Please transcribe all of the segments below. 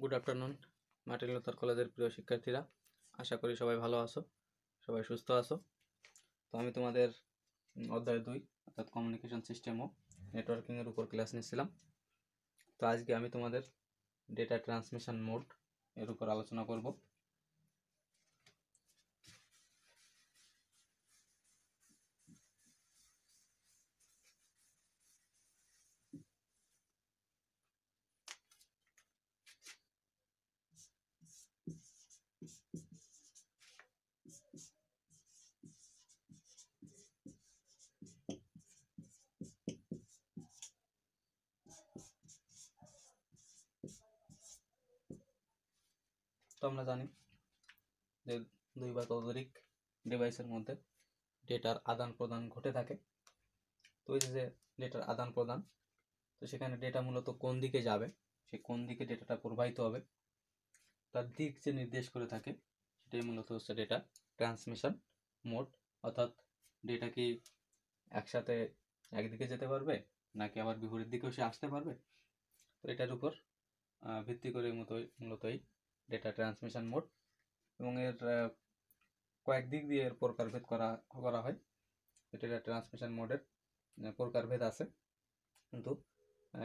Good afternoon Martin Luther কলেজের প্রিয় শিক্ষার্থীরা, আশা করি সবাই ভালো আছো, সবাই সুস্থ আছো। তো আমি তোমাদের অধ্যায় 2 অর্থাৎ কমিউনিকেশন সিস্টেম ও নেটওয়ার্কিংয়ের উপর ক্লাস নিচ্ছিলাম। তো আজকে আমি তোমাদের ডেটা ট্রান্সমিশন মোড এর উপর আলোচনা করব। তো আমরা জানি যে 2 বা ততোধিক ডিভাইসের মধ্যে ডেটার আদান প্রদান ঘটে থাকে। তো এই যে ডেটার আদান প্রদান, তো সেখানে ডেটা মূলত কোন দিকে যাবে, সে কোন দিকে ডেটাটা প্রবাহিত হবে তার দিক যে নির্দেশ করে থাকে, সেটাই মূলত হচ্ছে ডেটা ট্রান্সমিশন মোড। অর্থাৎ ডেটা কি একসাথে একদিকে যেতে পারবে নাকি আবার বিপরীত দিকেও সে আসতে পারবে, তো এটার উপর ভিত্তি করে মূলত এই ডেটা ট্রান্সমিশন মোড। এবং এর কয়েক দিক দিয়ে এর প্রকারভেদ করা হয়। ডেটা ট্রান্সমিশন মোডের প্রকারভেদ আছে, কিন্তু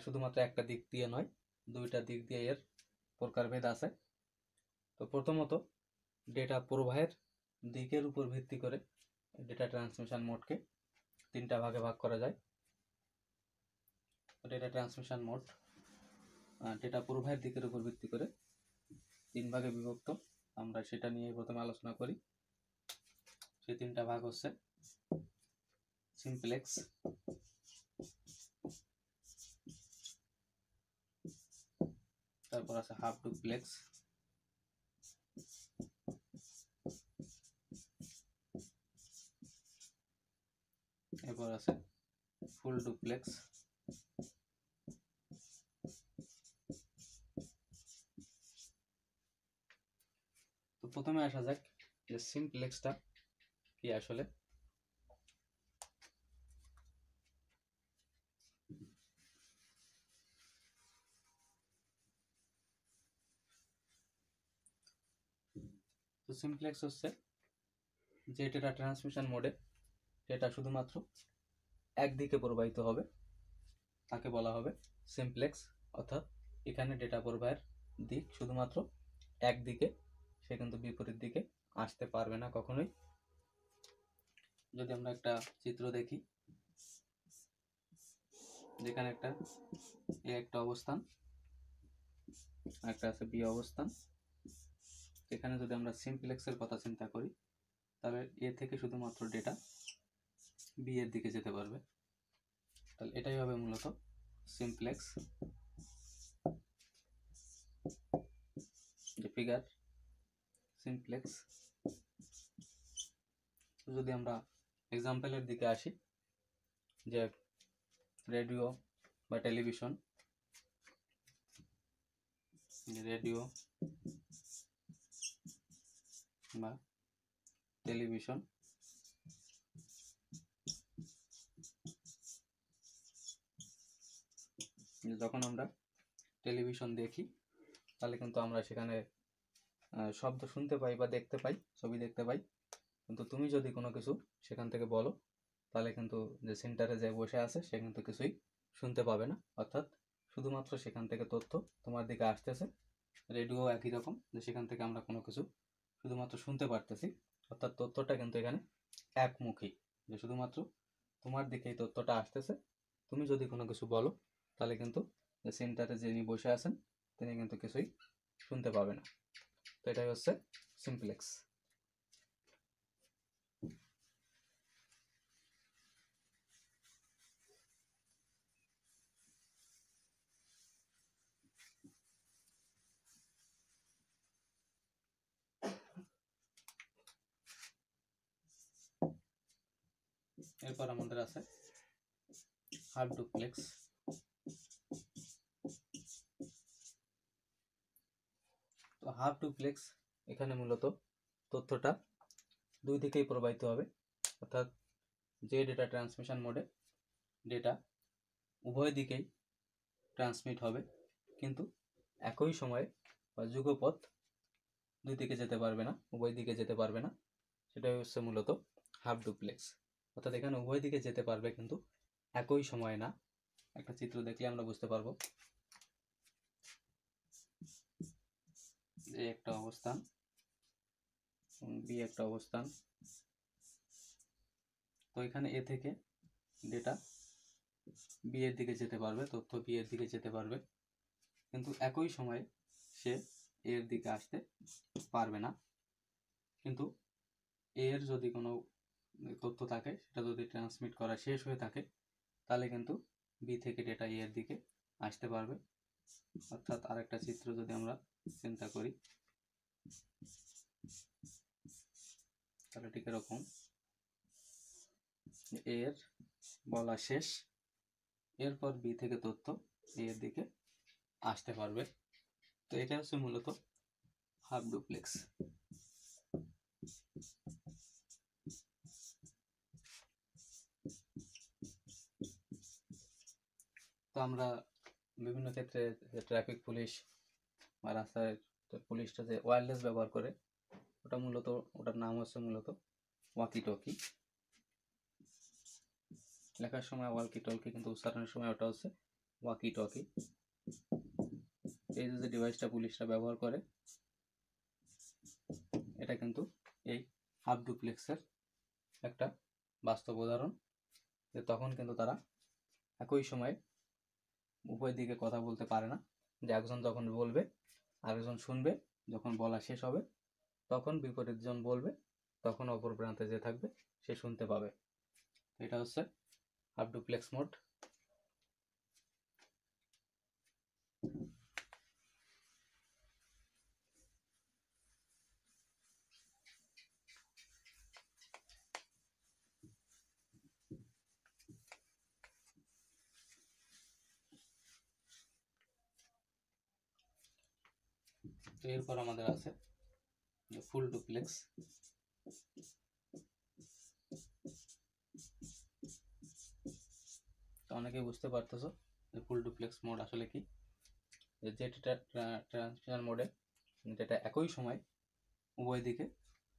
শুধুমাত্র একটা দিক দিয়ে নয়, 2টা দিক দিয়ে এর প্রকারভেদ আছে। তো প্রথমত ডেটা প্রবাহের দিকের উপর ভিত্তি করে ডেটা ট্রান্সমিশন মোডকে 3টা ভাগে ভাগ করা যায়। ডেটা ট্রান্সমিশন মোড ডেটা প্রবাহের দিকের উপর ভিত্তি করে 3 ভাগে বিভক্ত। আমরা সেটা নিয়ে প্রথমে আলোচনা করি। সেই 3টা ভাগ হচ্ছে সিমপ্লেক্স, তারপর আছে হাফ ডুপ্লেক্স, এরপর আছে ফুল ডুপ্লেক্স। তো প্রথমে আসা যাক যে সিমপ্লেক্সটা কি আসলে। তো সিমপ্লেক্স হচ্ছে যে ডেটা ট্রান্সমিশন মোডে ডেটা শুধুমাত্র একদিকে প্রবাহিত হবে, তাকে বলা হবে সিমপ্লেক্স। অর্থাৎ এখানে ডেটা প্রবাহের দিক শুধুমাত্র একদিকে, সে কিন্তু বিপরীত দিকে আসতে পারবে না কখনোই। যদি আমরা একটা চিত্র দেখি, যেখানে একটা অবস্থান, একটা আছে বি অবস্থান। এখানে যদি আমরা সিমপ্লেক্সের কথা চিন্তা করি, তাহলে এ থেকে শুধুমাত্র ডেটা বি এর দিকে যেতে পারবে। তাহলে এটাই হবে মূলত সিমপ্লেক্স। যে ফিগার সিমপ্লেক্স। যদি আমরা এক্সাম্পলের দিকে আসি, যে রেডিও বা টেলিভিশন, রেডিও বা টেলিভিশন, যখন আমরা টেলিভিশন দেখি তাহলে কিন্তু আমরা সেখানে শব্দ শুনতে পাই বা দেখতে পাই, ছবি দেখতে পাই। কিন্তু তুমি যদি কোনো কিছু সেখান থেকে বলো, তাহলে কিন্তু যে সেন্টারে যে বসে আছে সে কিন্তু কিছুই শুনতে পাবে না। অর্থাৎ শুধুমাত্র সেখান থেকে তথ্য তোমার দিকে আসতেছে। রেডিও একই রকম, যে সেখান থেকে আমরা কোনো কিছু শুধুমাত্র শুনতে পারতেছি। অর্থাৎ তথ্যটা কিন্তু এখানে একমুখী, যে শুধুমাত্র তোমার দিকে এই তথ্যটা আসতেছে। তুমি যদি কোনো কিছু বলো, তাহলে কিন্তু যে সেন্টারে যিনি বসে আছেন তিনি কিন্তু কিছুই শুনতে পাবে না। তো এটাই হচ্ছে সিমপ্লেক্স। এরপর আমাদের আছে হাফ ডুপ্লেক্স। তো হাফ ডুপ্লেক্স এখানে মূলত তথ্যটা 2 দিকেই প্রবাহিত হবে। অর্থাৎ যে ডেটা ট্রান্সমিশন মোডে ডেটা উভয় দিকেই ট্রান্সমিট হবে, কিন্তু একই সময়ে বা যুগপথ দুই দিকে যেতে পারবে না, উভয় দিকে যেতে পারবে না, সেটাই হচ্ছে মূলত হাফ ডুপ্লেক্স। অর্থাৎ এখানে উভয় দিকে যেতে পারবে কিন্তু একই সময় না। একটা চিত্র দেখলে আমরা বুঝতে পারবো। এ একটা অবস্থান, বি একটা অবস্থান। তো এখানে এ থেকে ডেটা বি এর দিকে যেতে পারবে, তথ্য বি এর দিকে যেতে পারবে, কিন্তু একই সময়ে সে এর দিকে আসতে পারবে না। কিন্তু এর যদি কোনো তথ্য থাকে, সেটা যদি ট্রান্সমিট করা শেষ হয়ে থাকে, তাহলে কিন্তু বি থেকে ডেটা এর দিকে আসতে পারবে। অর্থাৎ আরেকটা চিত্র যদি আমরা চিন্তা করি, তাহলে ঠিক এরকম, এর বলা শেষ, এরপর বি থেকে তথ্য এর দিকে আসতে পারবে। তো এটা হচ্ছে মূলত হাফ ডুপ্লেক্স। তো আমরা বিভিন্ন ক্ষেত্রে ট্রাফিক পুলিশ বা রাস্তায় পুলিশটা যে ওয়্যারলেস ব্যবহার করে, ওটা মূলত, ওটার নাম হচ্ছে মূলত ওয়াকি টকি। লেখার সময় ওয়াকি টকি, কিন্তু উচ্চারণের সময় ওটা হচ্ছে ওয়াকি টকি। এই যে ডিভাইসটা পুলিশরা ব্যবহার করে, এটা কিন্তু এই হাফ ডুপ্লেক্সের একটা বাস্তব উদাহরণ। যে তখন কিন্তু তারা একই সময়ে উভয় দিকে কথা বলতে পারে না। যে একজন যখন বলবে আরেকজন শুনবে, যখন বলা শেষ হবে তখন বিপরীত জন বলবে, তখন অপর প্রান্তে যে থাকবে সে শুনতে পাবে। এটা হচ্ছে হাফ ডুপ্লেক্স মোড। তো এরপর আমাদের আছে ফুল ডুপ্লেক্স। তো অনেকেই বুঝতে পারতেছো যে ফুল ডুপ্লেক্স মোড আসলে কি। যেটা ট্রান্সমিশন মোডে যেটা একই সময় উভয় দিকে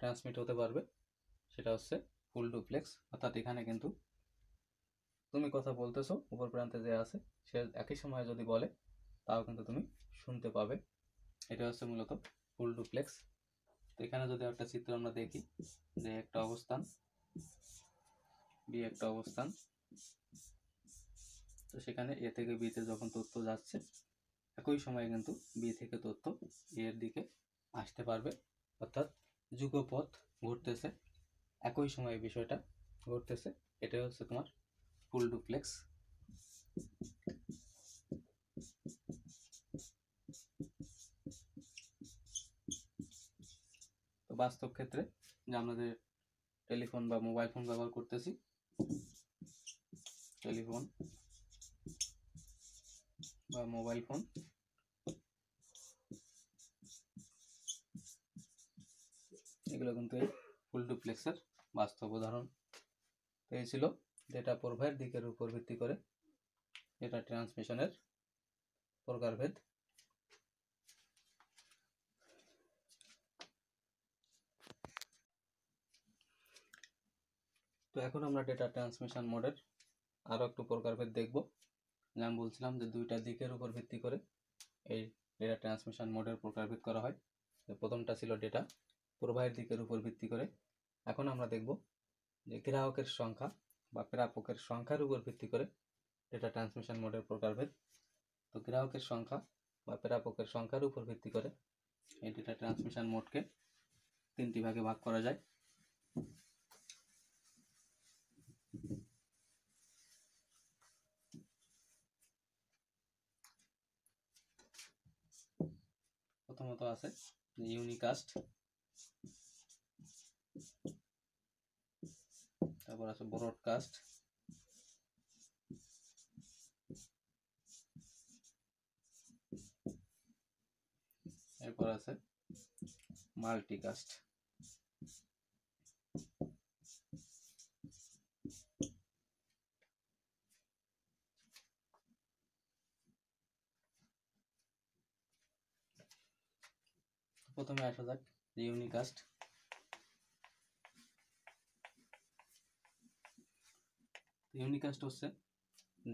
ট্রান্সমিট হতে পারবে, সেটা হচ্ছে ফুল ডুপ্লেক্স। অর্থাৎ এখানে কিন্তু তুমি কথা বলতেছো, উপর প্রান্তে যে আছে সে একই সময়ে যদি বলে তাও কিন্তু তুমি শুনতে পাবে। এটা হচ্ছে মূলত ফুল ডুপ্লেক্স। তো এখানে যদি একটা চিত্র আমরা দেখি, যে একটা অবস্থান, বি একটা অবস্থান, তো সেখানে এ থেকে বিতে যখন তথ্য যাচ্ছে, একই সময়ে কিন্তু বি থেকে তথ্য এর দিকে আসতে পারবে। অর্থাৎ যুগপথ ঘটতেছে, একই সময়ে বিষয়টা ঘটতেছে। এটাই হচ্ছে তোমার ফুল ডুপ্লেক্স। তো বাস্তব ক্ষেত্রে যে আমরা যে টেলিফোন বা মোবাইল ফোন ব্যবহার করতেছি, টেলিফোন বা মোবাইল ফোন, এগুলো কিন্তু এই ফুল ডুপ্লেক্সের বাস্তব উদাহরণ। তো এই ছিল ডেটা প্রবাহের দিকের উপর ভিত্তি করে ডেটা ট্রান্সমিশনের প্রকারভেদ। তো এখন আমরা ডেটা ট্রান্সমিশন মোডের আরও একটু প্রকারভেদ দেখব। আমি বলছিলাম যে দুইটা দিকের উপর ভিত্তি করে এই ডেটা ট্রান্সমিশন মোডের প্রকারভেদ করা হয়। প্রথমটা ছিল ডেটা প্রবাহের দিকের উপর ভিত্তি করে। এখন আমরা দেখব যে গ্রাহকের সংখ্যা বা প্রাপকের সংখ্যার উপর ভিত্তি করে ডেটা ট্রান্সমিশন মোডের প্রকারভেদ। তো গ্রাহকের সংখ্যা বা প্রাপকের সংখ্যার উপর ভিত্তি করে এই ডেটা ট্রান্সমিশন মোডকে তিনটি ভাগে ভাগ করা যায়। প্রথমত আছে ইউনিকাস্ট, তারপর আছে ব্রডকাস্ট, এরপর আছে মাল্টিকাস্ট। প্রথমে আসা যাক যে ইউনিকাস্ট। ইউনিকাস্ট হচ্ছে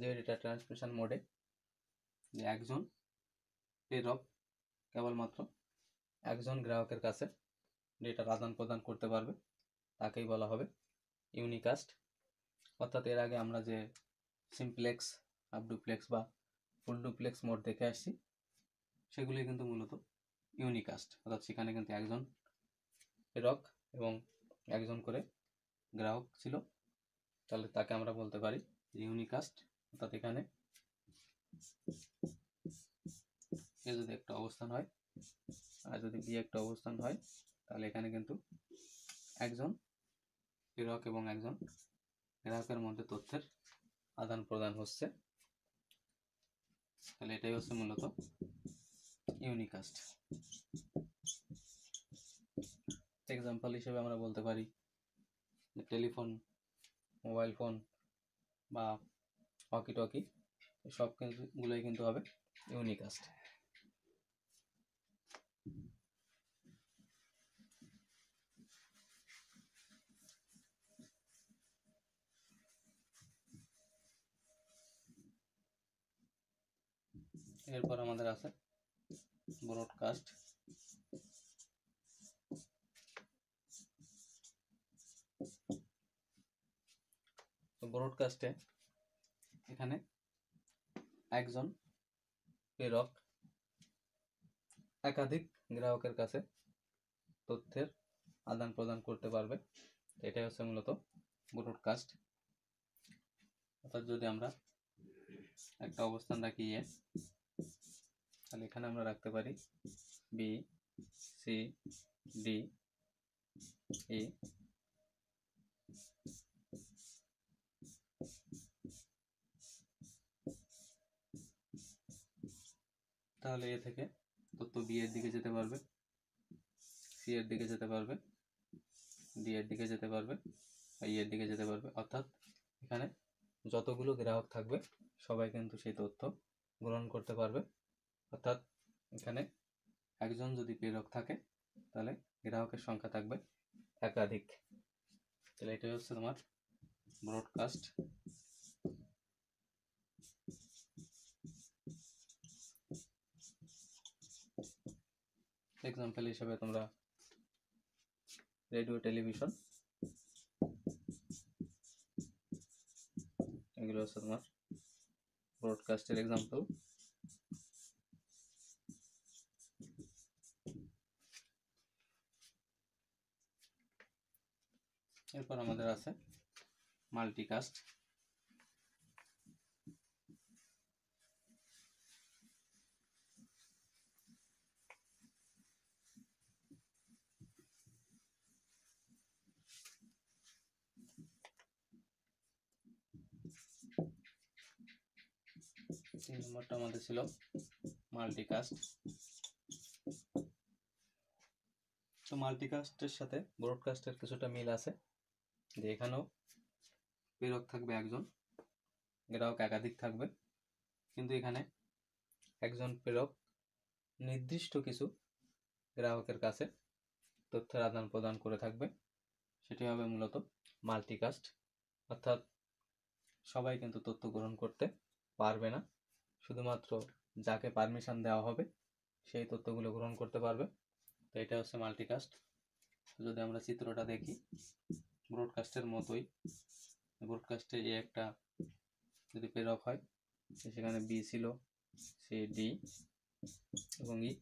যে ডেটা ট্রান্সমিশন মোডে যে একজন প্রেরক কেবলমাত্র একজন গ্রাহকের কাছে ডেটার আদান প্রদান করতে পারবে, তাকেই বলা হবে ইউনিকাস্ট। অর্থাৎ এর আগে আমরা যে সিমপ্লেক্স, হাফ ডুপ্লেক্স বা ফুল ডুপ্লেক্স মোড দেখে আসছি, সেগুলি কিন্তু মূলত ইউনিকাস্ট। অর্থাৎ সেখানে কিন্তু একজন প্রেরক এবং একজন করে গ্রাহক ছিল, তাহলে তাকে আমরা বলতে পারি ইউনিকাস্ট। অর্থাৎ এখানে এ যদি একটা অবস্থান হয় আর যদি বি একটা অবস্থান হয়, তাহলে এখানে কিন্তু একজন প্রেরক এবং একজন গ্রাহকের মধ্যে তথ্যের আদান প্রদান হচ্ছে, তাহলে এটাই হচ্ছে মূলত ইউনিকাস্ট। এক্সাম্পল হিসেবে আমরা বলতে পারি টেলিফোন, মোবাইল ফোন বা ওয়াকি টকি, সব গুলোই কিন্তু হবে ইউনিকাস্ট। এরপর আমাদের আছে ব্রডকাস্ট। তো ব্রডকাস্টে এখানে একজন প্রেরক একাধিক গ্রাহকের কাছে তথ্যের আদান প্রদান করতে পারবে, এটাই হচ্ছে মূলত ব্রডকাস্ট। অর্থাৎ যদি আমরা একটা অবস্থান রাখি এ, তাহলে এখানে আমরা রাখতে পারি বি, সি, ডি, ই। তাহলে এ থেকে তথ্য বি এর দিকে যেতে পারবে, সি এর দিকে যেতে পারবে, ডি এর দিকে যেতে পারবে, ই এর দিকে যেতে পারবে। অর্থাৎ এখানে যতগুলো গ্রাহক থাকবে সবাই কিন্তু সেই তথ্য গ্রহণ করতে পারবে। অর্থাৎ এখানে একজন যদি প্রেরক থাকে তাহলে গ্রাহকের সংখ্যা থাকবে একাধিক। তাহলে এটাই হচ্ছে তোমার ব্রডকাস্ট। এক্সাম্পল হিসেবে তোমরা রেডিও, টেলিভিশন, এগুলো হচ্ছে তোমার ব্রডকাস্টের এক্সাম্পল। এরপর আমাদের আছে মাল্টিকাস্ট। তিন নম্বরটা আমাদের ছিল মাল্টিকাস্ট। তো মাল্টিকাস্টের সাথে ব্রডকাস্টের কিছুটা মিল আছে, যে এখানেও প্রেরক থাকবে একজন, গ্রাহক একাধিক থাকবে, কিন্তু এখানে একজন প্রেরক নির্দিষ্ট কিছু গ্রাহকের কাছে তথ্যের আদান প্রদান করে থাকবে, সেটি হবে মূলত মাল্টিকাস্ট। অর্থাৎ সবাই কিন্তু তথ্য গ্রহণ করতে পারবে না, শুধুমাত্র যাকে পারমিশন দেওয়া হবে সেই তথ্যগুলো গ্রহণ করতে পারবে। তো এটা হচ্ছে মাল্টিকাস্ট। যদি আমরা চিত্রটা দেখি, ব্রডকাস্টের মতোই, ব্রডকাস্টে এ একটা যদি প্রেরক হয়, সেখানে বি ছিল, সি, ডি এবং ই।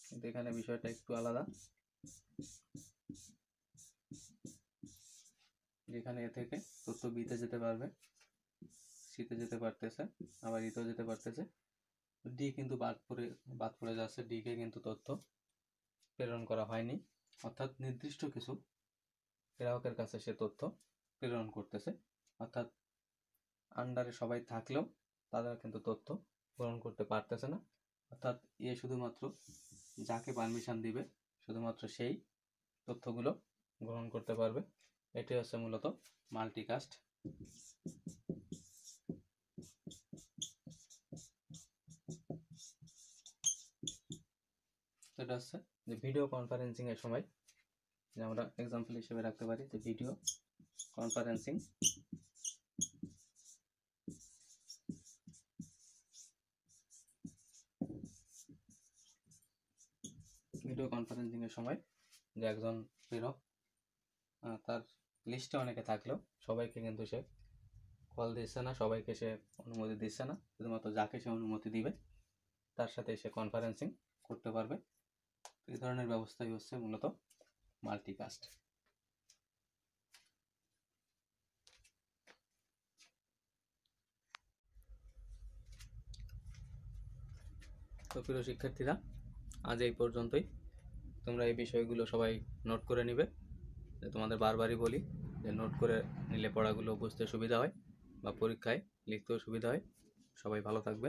কিন্তু এখানে বিষয়টা একটু আলাদা, যেখানে এ থেকে তথ্য বিতে যেতে পারবে, সিতে যেতে পারতেছে, আবার ইতেও যেতে পারতেছে। ডি কিন্তু বাদ পড়ে যাচ্ছে, ডি কে কিন্তু তথ্য প্রেরণ করা হয়নি। অর্থাৎ নির্দিষ্ট কিছু গ্রাহকের কাছে সে তথ্য প্রেরণ করতেছে। অর্থাৎ আন্ডারে সবাই থাকলেও তারা কিন্তু তথ্য গ্রহণ করতে পারতেছে না। অর্থাৎ এ শুধুমাত্র যাকে পারমিশন দিবে শুধুমাত্র সেই তথ্যগুলো গ্রহণ করতে পারবে। এটি হচ্ছে মূলত মাল্টিকাস্ট। সেটা হচ্ছে যে ভিডিও কনফারেন্সিং এর সময় যে আমরা এক্সাম্পল হিসেবে রাখতে পারি যে ভিডিও কনফারেন্সিং এর সময় যে একজন প্রেরক তার লিস্টে অনেকে থাকলেও সবাইকে কিন্তু সে কল দিচ্ছে না, সবাইকে সে অনুমতি দিচ্ছে না, শুধুমাত্র যাকে সে অনুমতি দিবে তার সাথে সে কনফারেন্সিং করতে পারবে। এই ধরনের ব্যবস্থাই হচ্ছে মূলত মাল্টিকাস্ট। তো প্রিয় শিক্ষার্থীরা, আজ এই পর্যন্তই। তোমরা এই বিষয়গুলো সবাই নোট করে নিবে। তোমাদের বারবারই বলি যে নোট করে নিলে পড়াগুলো বুঝতে সুবিধা হয় বা পরীক্ষায় লিখতেও সুবিধা হয়। সবাই ভালো থাকবে।